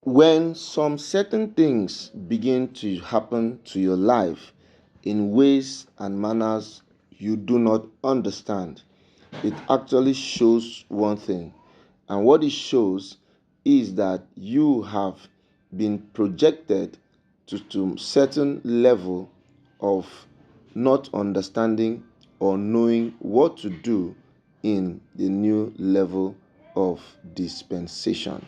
When some certain things begin to happen to your life in ways and manners you do not understand, it actually shows one thing. And what it shows is that you have been projected to certain level of not understanding or knowing what to do in the new level of dispensation.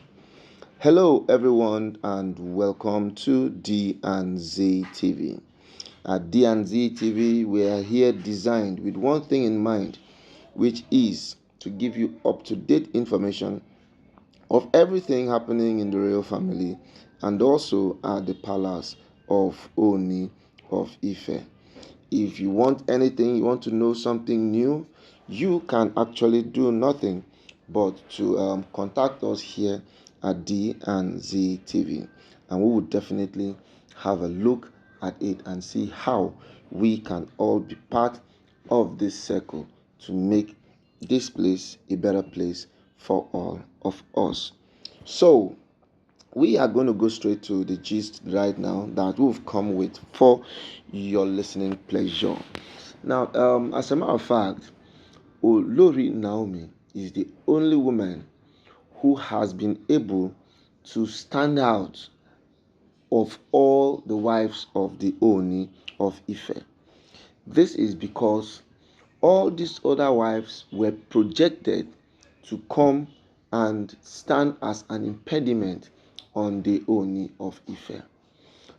Hello, everyone, and welcome to D&Z TV. At D&Z TV, we are here designed with one thing in mind, which is to give you up-to-date information of everything happening in the royal family and also at the palace of Oni of Ife. If you want anything, you want to know something new, you can actually do nothing but to contact us here at D and Z TV, and we will definitely have a look at it and see how we can all be part of this circle to make this place a better place for all of us. So, we are going to go straight to the gist right now that we've come with for your listening pleasure. Now, as a matter of fact, Olori Naomi is the only woman who has been able to stand out of all the wives of the Oni of Ife. This is because all these other wives were projected to come and stand as an impediment on the Oni of Ife.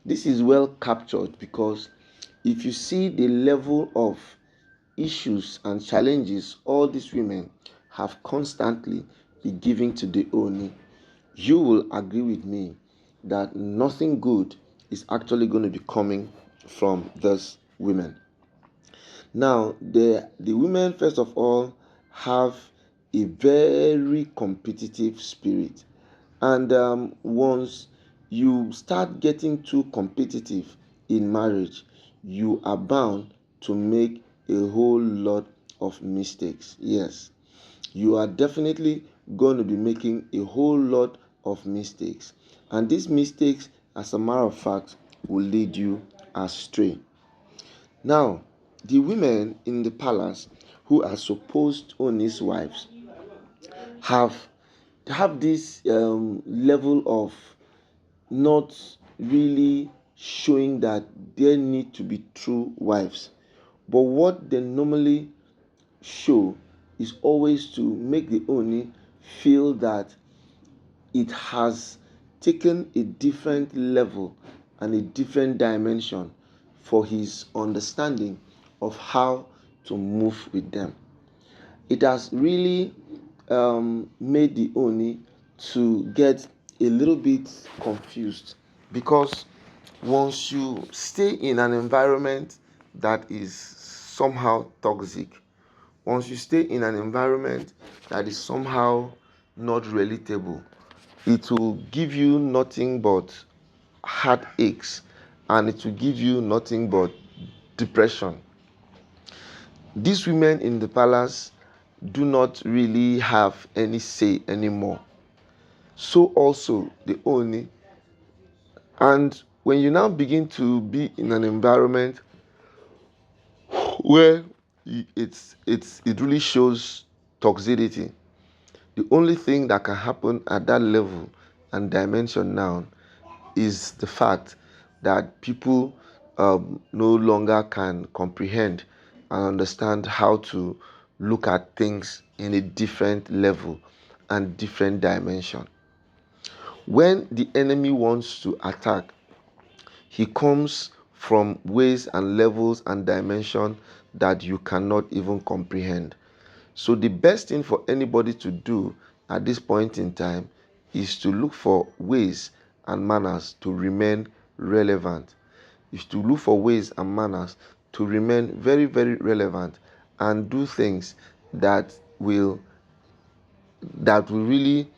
This is well captured because if you see the level of issues and challenges all these women have constantly been giving to the Oni, you will agree with me that nothing good is actually going to be coming from those women. Now, the women, first of all, have a very competitive spirit. And once you start getting too competitive in marriage, you are bound to make a whole lot of mistakes. Yes, you are definitely going to be making a whole lot of mistakes. And these mistakes, as a matter of fact, will lead you astray. Now, the women in the palace who are supposed Oni's wives have this level of not really showing that they need to be true wives. But what they normally show is always to make the Oni feel that it has taken a different level and a different dimension for his understanding of how to move with them. It has really made the Oni to get a little bit confused because once you stay in an environment that is somehow toxic, once you stay in an environment that is somehow not relatable, it will give you nothing but heartaches and it will give you nothing but depression. These women in the palace do not really have any say anymore. So also the Oni. And when you now begin to be in an environment where it really shows toxicity, the only thing that can happen at that level and dimension now is the fact that people no longer can comprehend and understand how to look at things in a different level and different dimension. When the enemy wants to attack, he comes from ways and levels and dimension that you cannot even comprehend. So the best thing for anybody to do at this point in time is to look for ways and manners to remain relevant. Is to look for ways and manners to remain very, very relevant and do things that will really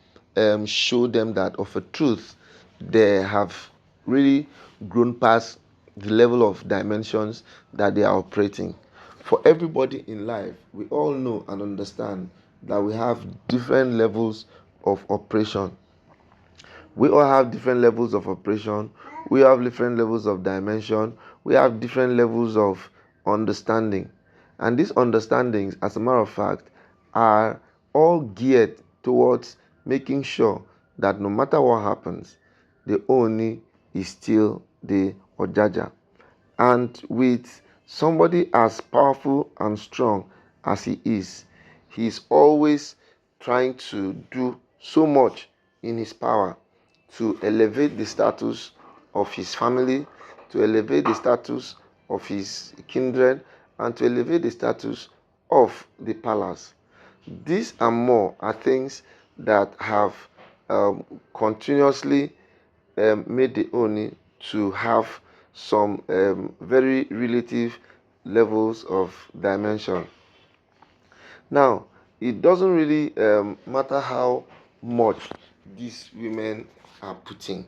show them that of a truth they have really grown past the level of dimensions that they are operating. For everybody in life, we all know and understand that we have different levels of operation. We all have different levels of operation. We have different levels of dimension. We have different levels of understanding. And these understandings, as a matter of fact, are all geared towards making sure that no matter what happens, the Oni is still the Ojaja. And with somebody as powerful and strong as he is always trying to do so much in his power to elevate the status of his family, to elevate the status of his kindred, and to elevate the status of the palace. These and more are things that have continuously made the Oni to have some very relative levels of dimension. Now, it doesn't really matter how much these women are putting,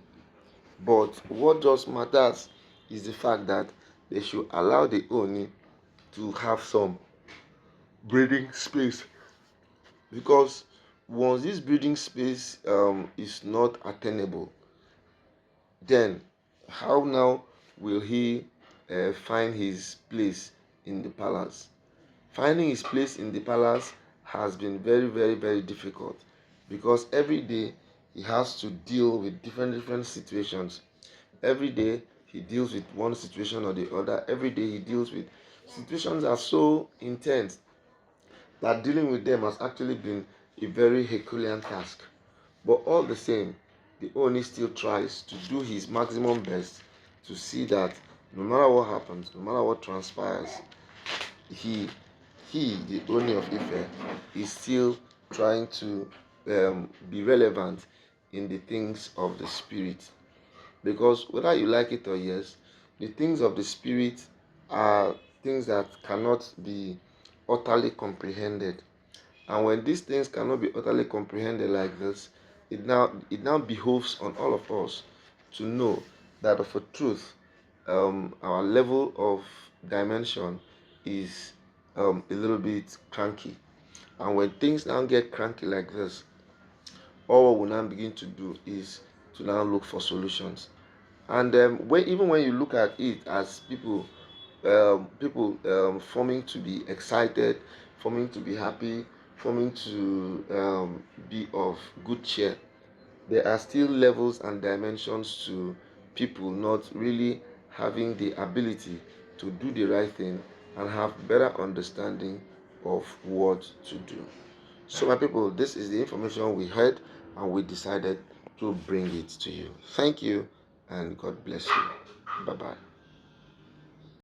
but what just matters is the fact that they should allow the Oni to have some breathing space, because once this breathing space is not attainable, then how now will he find his place in the palace? Finding his place in the palace has been very, very, very difficult, because every day he has to deal with different situations. Every day he deals with one situation or the other. Every day he deals with situations that are so intense that dealing with them has actually been a very Herculean task. But all the same, the Oni still tries to do his maximum best to see that no matter what happens, no matter what transpires, he, the Oni of Ife, is still trying to be relevant in the things of the spirit. Because whether you like it or yes, the things of the spirit are things that cannot be utterly comprehended. And when these things cannot be utterly comprehended like this, it now behoves on all of us to know that of a truth, our level of dimension is a little bit cranky. And when things now get cranky like this, all we now begin to do is to now look for solutions. And even when you look at it as people forming to be excited, forming to be happy, forming to be of good cheer, there are still levels and dimensions to people not really having the ability to do the right thing and have better understanding of what to do. So, my people, this is the information we heard and we decided to bring it to you. Thank you and God bless you. Bye bye.